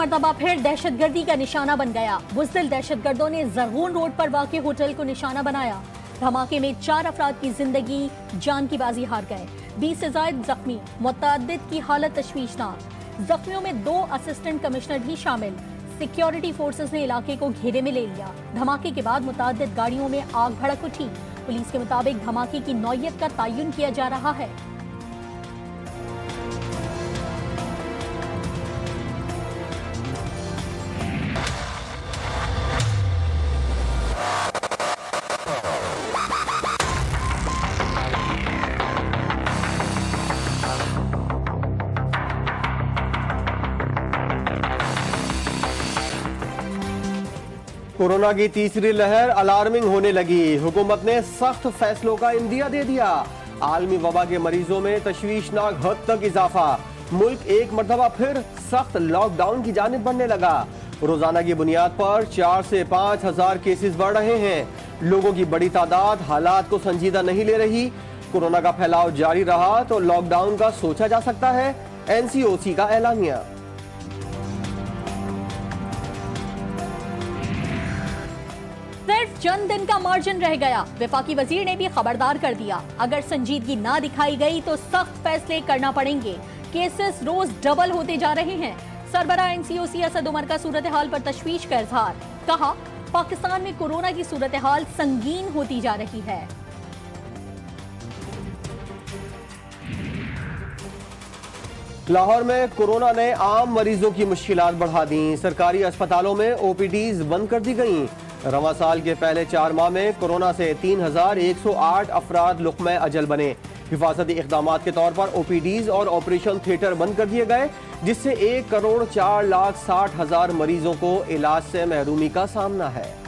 मरतबा फिर दहशतगर्दी का निशाना बन गया। बुज़दिल दहशतगर्दों ने ज़रगून रोड पर वाक़े होटल को निशाना बनाया। धमाके में 4 अफराद की जिंदगी जान की बाजी हार गए। 20 से ज़ायद जख्मी, मुतअद्दिद की हालत तशवीशनाक। जख्मियों में 2 असिस्टेंट कमिश्नर भी शामिल। सिक्योरिटी फोर्सेस ने इलाके को घेरे में ले लिया। धमाके के बाद मुतअद्दिद गाड़ियों में आग भड़क उठी। पुलिस के मुताबिक धमाके की नौयत का तयन किया जा रहा है। कोरोना की तीसरी लहर अलार्मिंग होने लगी। हुकूमत ने सख्त फैसलों का इंदिया दे दिया। आलमी वबा के मरीजों में तशवीशनाक हद तक इजाफा। मुल्क एक मरतबा फिर सख्त लॉकडाउन की जानिब बढ़ने लगा। रोजाना की बुनियाद पर 4 से 5 हजार केसेस बढ़ रहे हैं। लोगों की बड़ी तादाद हालात को संजीदा नहीं ले रही। कोरोना का फैलाव जारी रहा तो लॉकडाउन का सोचा जा सकता है। NCOC का ऐलानिया। सिर्फ चंद दिन का मार्जिन रह गया। वफाकी वजीर ने भी खबरदार कर दिया, अगर संजीदगी ना दिखाई गई तो सख्त फैसले करना पड़ेंगे। केसेस रोज डबल होते जा रहे हैं। सरबराह NCOC असद उमर का सूरत हाल पर तशवीश का इजहार। कहा, पाकिस्तान में कोरोना की सूरत हाल संगीन होती जा रही है। लाहौर में कोरोना ने आम मरीजों की मुश्किलात बढ़ा दी। सरकारी अस्पतालों में OPDs बंद कर दी गईं। रवां साल के पहले 4 माह में कोरोना से 3108 अफराद लुक़्मे अजल बने। हिफाजती इक़दामात के तौर पर OPDs और ऑपरेशन थिएटर बंद कर दिए गए, जिससे 1,04,60,000 मरीजों को इलाज से महरूमी का सामना है।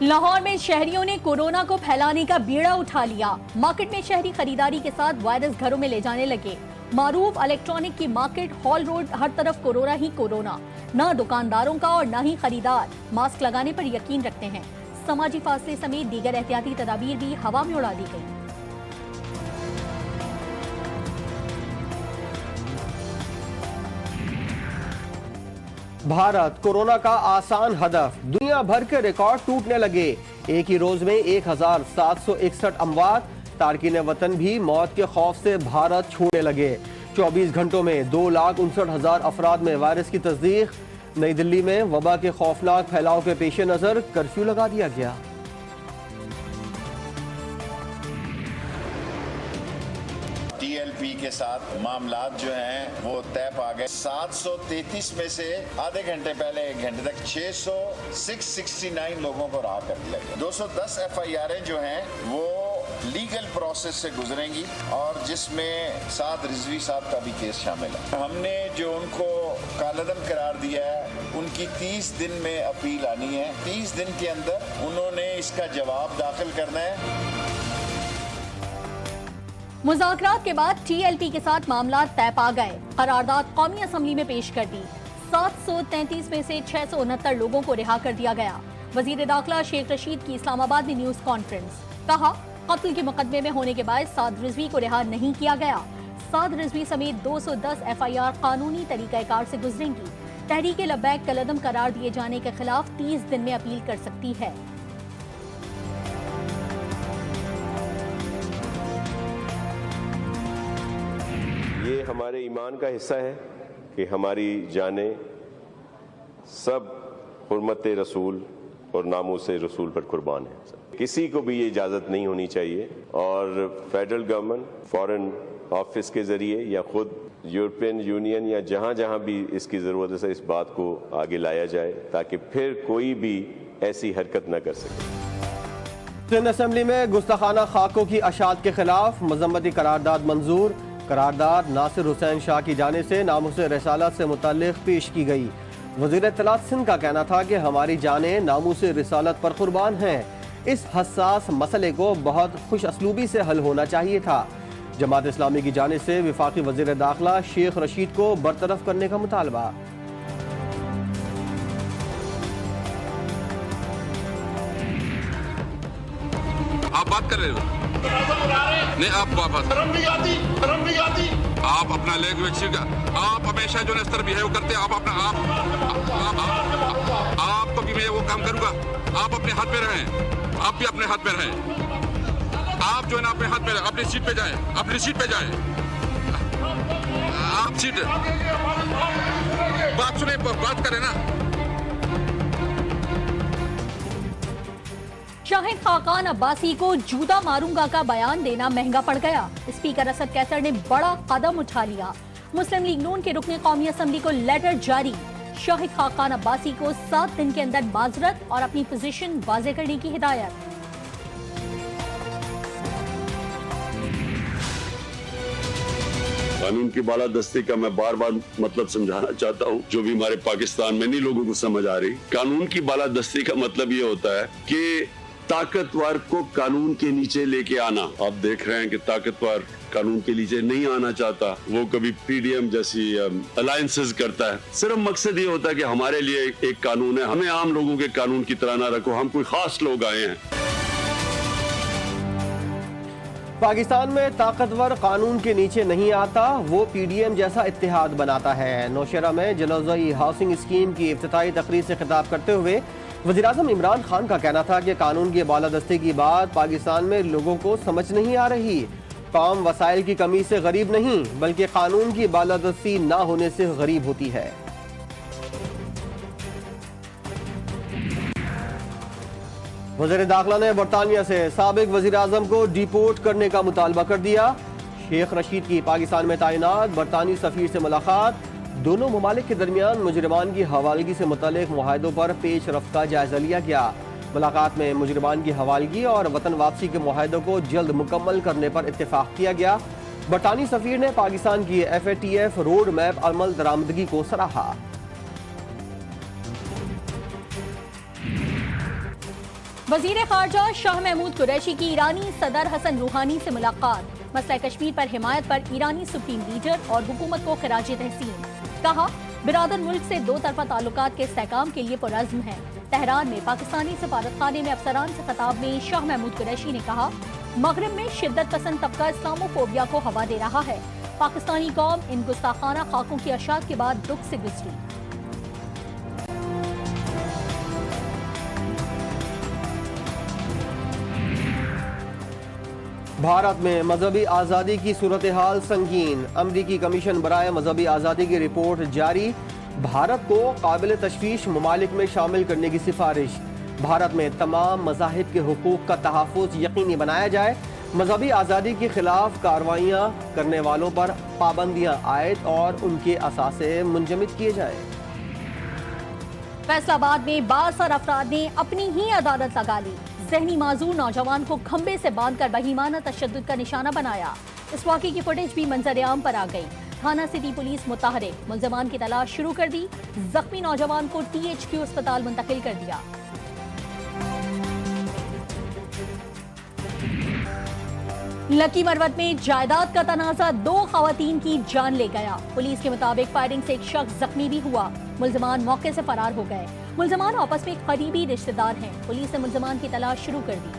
लाहौर में शहरियों ने कोरोना को फैलाने का बीड़ा उठा लिया। मार्केट में शहरी खरीदारी के साथ वायरस घरों में ले जाने लगे। मारूफ इलेक्ट्रॉनिक की मार्केट हॉल रोड हर तरफ कोरोना ही कोरोना। न दुकानदारों का और न ही खरीदार मास्क लगाने पर यकीन रखते हैं। समाजी फासले समेत दीगर एहतियाती तदाबीर भी हवा में उड़ा दी गई। भारत कोरोना का आसान हदफ। दुनिया भर के रिकॉर्ड टूटने लगे। एक ही रोज में 1761 अमवात। तारकीन वतन भी मौत के खौफ से भारत छोड़ने लगे। 24 घंटों में 2,59,000 अफराद में वायरस की तस्दीक। नई दिल्ली में वबा के खौफनाक फैलाव के पेश नजर कर्फ्यू लगा दिया गया। TLP के साथ मामलात जो हैं वो तय पा गए। 733 में से आधे घंटे पहले 1 घंटे तक 669 लोगों को राह कर दिया गया। 210 FIR जो हैं वो लीगल प्रोसेस से गुजरेंगी और जिसमें साद रिजवी साहब का भी केस शामिल है। हमने जो उनको कालअदम करार दिया है उनकी 30 दिन में अपील आनी है। 30 दिन के अंदर उन्होंने इसका जवाब दाखिल करना है। मुज़ाकरात के बाद TLP के साथ मामला तय पा गए। करारदाद कौमी असम्बली में पेश कर दी। 733 में से 669 लोगों को रिहा कर दिया गया। वजीर दाखिला शेख रशीद की इस्लामाबाद में न्यूज कॉन्फ्रेंस। कहा, कत्ल के मुकदमे में होने के बाद साद रिजवी को रिहा नहीं किया गया। साद रिजवी समेत 210 FIR कानूनी तरीक़ाकार से गुजरेंगी। तहरीक लब्बैक कलअदम करार दिए जाने के खिलाफ 30 दिन में अपील कर सकती है। ये हमारे ईमान का हिस्सा है कि हमारी जानें सब हुर्मत रसूल और नामूस रसूल पर कुर्बान है। किसी को भी ये इजाज़त नहीं होनी चाहिए और फेडरल गवर्नमेंट फॉरेन ऑफिस के ज़रिए या खुद यूरोपियन यूनियन या जहाँ जहाँ भी इसकी ज़रूरत है इस बात को आगे लाया जाए ताकि फिर कोई भी ऐसी हरकत न कर सके। सिंध असेंबली में गुस्ताखाना खाकों की अशात के खिलाफ मजम्मती करारदाद मंजूर। करारदाद नासिर हुसैन शाह की जाने से नामूस रिसालत से मुतल्लिक पेश की गई। वज़ीर इत्तलात सिंध का कहना था कि हमारी जानें नामूस रिसालत पर कुर्बान हैं। इस हसास मसले को बहुत खुश असलूबी से हल होना चाहिए था। जमात इस्लामी की जाने से वफाकी वज़ीर दाखिला शेख रशीद को बरतरफ करने का मुतालबा। आप बात कर रहे हो नहीं, आप वापस आप अपना लैंग्वेज आप हमेशा जो इस तरह बिहेव करते आप अपना आपको भी मैं वो काम करूंगा। आप अपने हाथ पे रहें, आप भी अपने हाथ पे रहें। आप जो है ना अपने हाथ पे अपनी सीट पे जाएं, अपनी सीट पे जाएं। आप सीट बात सुने, बात करें ना। शाहिद खाकान अब्बासी को जूता मारूंगा का बयान देना महंगा पड़ गया। स्पीकर असद कैसर ने बड़ा कदम उठा लिया। मुस्लिम लीग नून के रुकने कौमी असम्बली को लेटर जारी। शाहिद खाकान अब्बासी को 7 दिन के अंदर माजरत और अपनी पोजीशन वाजे करने की हिदायत। कानून की बालादस्ती का मैं बार बार मतलब समझाना चाहता हूँ, जो भी हमारे पाकिस्तान में नहीं लोगों को समझ आ रही। कानून की बालादस्ती का मतलब ये होता है कि ताकतवर को कानून के नीचे लेके आना। आप देख रहे हैं कि ताकतवर कानून के नीचे नहीं आना चाहता, वो कभी पीडीएम जैसी अलायंसेस करता है। सिर्फ मकसद ये होता है कि हमारे लिए एक कानून है, हमें आम लोगों के कानून की तरह ना रखो, हम कोई खास लोग आए हैं। पाकिस्तान में ताकतवर कानून के नीचे नहीं आता, वो पीडीएम जैसा इत्तेहाद बनाता है। नौशहरा में जलौज़ई हाउसिंग स्कीम की इफ्तिताही तकरीर से खिताब करते हुए वज़ीर-ए-आज़म इमरान खान का कहना था कि कानून की बालादस्ती की बात पाकिस्तान में लोगों को समझ नहीं आ रही। कौम वसाइल की कमी से गरीब नहीं, बल्कि कानून की बालादस्ती ना होने से गरीब होती है। वज़ीर दाखिला ने बरतानिया से साबिक वज़ीर-ए-आज़म को डिपोर्ट करने का मुतालबा कर दिया। शेख रशीद की पाकिस्तान में तैनात, बरतानी सफीर से मुलाकात। दोनों ममालिक के दरमियान मुजरिमान की हवालगी से मुतल्लिक मुआहदों पर पेश रफ्त का जायजा लिया गया। मुलाकात में मुजरिमान की हवालगी और वतन वापसी के मुआहदों को जल्द मुकम्मल करने पर इत्तेफाक किया गया। बरतानी सफीर ने पाकिस्तान की FATF रोड मैप अमल दरामदगी को सराहा। वजीर खारजा शाह महमूद कुरैशी की ईरानी सदर हसन रूहानी से मुलाकात। मसला कश्मीर पर हिमायत पर ईरानी सुप्रीम लीडर और हुकूमत को खिराज तहसीन। कहा, बिरादर मुल्क से दो तरफा ताल्लुकात के इस्तेहकाम के लिए पुरअज़्म है। तेहरान में पाकिस्तानी सफारतखाने में अफसरान से खिताब में शाह महमूद कुरैशी ने कहा, मगरिब में शिद्दत पसंद तबका इस्लामोफोबिया को हवा दे रहा है। पाकिस्तानी कौम इन गुस्ताखाना खाकों की अशात के बाद दुख से गुजरी। भारत में मजहबी आज़ादी की सूरत हाल संगीन। अमरीकी कमीशन बराए मजहबी आज़ादी की रिपोर्ट जारी। भारत को काबिल तशवीश ममालिक में शामिल करने की सिफारिश। भारत में तमाम मज़ाहिब के हुकूक का तहफ़्फ़ुज़ यकीनी बनाया जाए। मजहबी आज़ादी के खिलाफ कार्रवाइयाँ करने वालों पर पाबंदियाँ आयद और उनके असासे मुंजमद किए जाए। फैसलाबाद में बासर अफराद ने अपनी ही अदालत लगा ली। जहनी माजूर नौजवान को खंबे से बांधकर बहीमाना तशद्दुद का निशाना बनाया। इस वाक़े की फुटेज भी मंजर-ए-आम पर आ गई। थाना सिटी पुलिस मुतहरिक, मुल्ज़मान की तलाश शुरू कर दी। जख्मी नौजवान को THQ अस्पताल मुंतकिल कर दिया। लकी मरवत में जायदाद का तनाज़ा 2 खवातीन की जान ले गया। पुलिस के मुताबिक फायरिंग से एक शख्स जख्मी भी हुआ। मुल्ज़मान मौके से फरार हो गए। मुल्ज़मान आपस में करीबी रिश्तेदार हैं। पुलिस ने मुल्ज़मान की तलाश शुरू कर दी।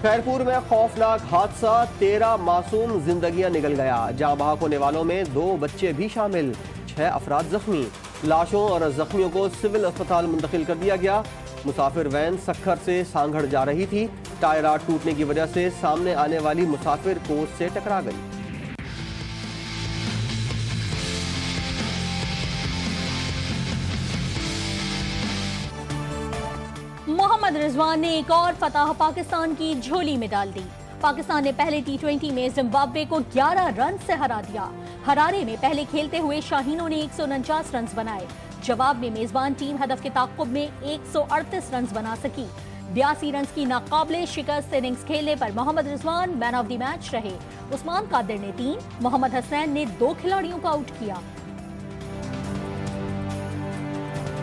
खैरपुर में खौफनाक हादसा, 13 मासूम जिंदगियां निकल गया। जाँ बहक होने वालों में 2 बच्चे भी शामिल, 6 अफराद जख्मी। लाशों और जख्मियों को सिविल अस्पताल मुंतकिल कर दिया गया। मुसाफिर वैन सक्खर से सांगड़ जा रही थी। टायरा टूटने की वजह से सामने आने वाली मुसाफिर कोच से टकरा गई। मोहम्मद रिजवान ने एक और फतह पाकिस्तान की झोली में डाल दी। पाकिस्तान ने पहले T20 में जिम्बाब्वे को 11 रन से हरा दिया। हरारे में पहले खेलते हुए शाहीनों ने 149 रन बनाए। जवाब में मेजबान टीम हदफ के ताक़ुब में 138 रन बना सकी। 82 रन की नाकाबिले शिकस्त इनिंग्स खेलने पर Mohammad Rizwan man of the match रहे। उस्मान कादिर ने 3, मोहम्मद हसनैन ने 2 खिलाड़ियों को आउट किया।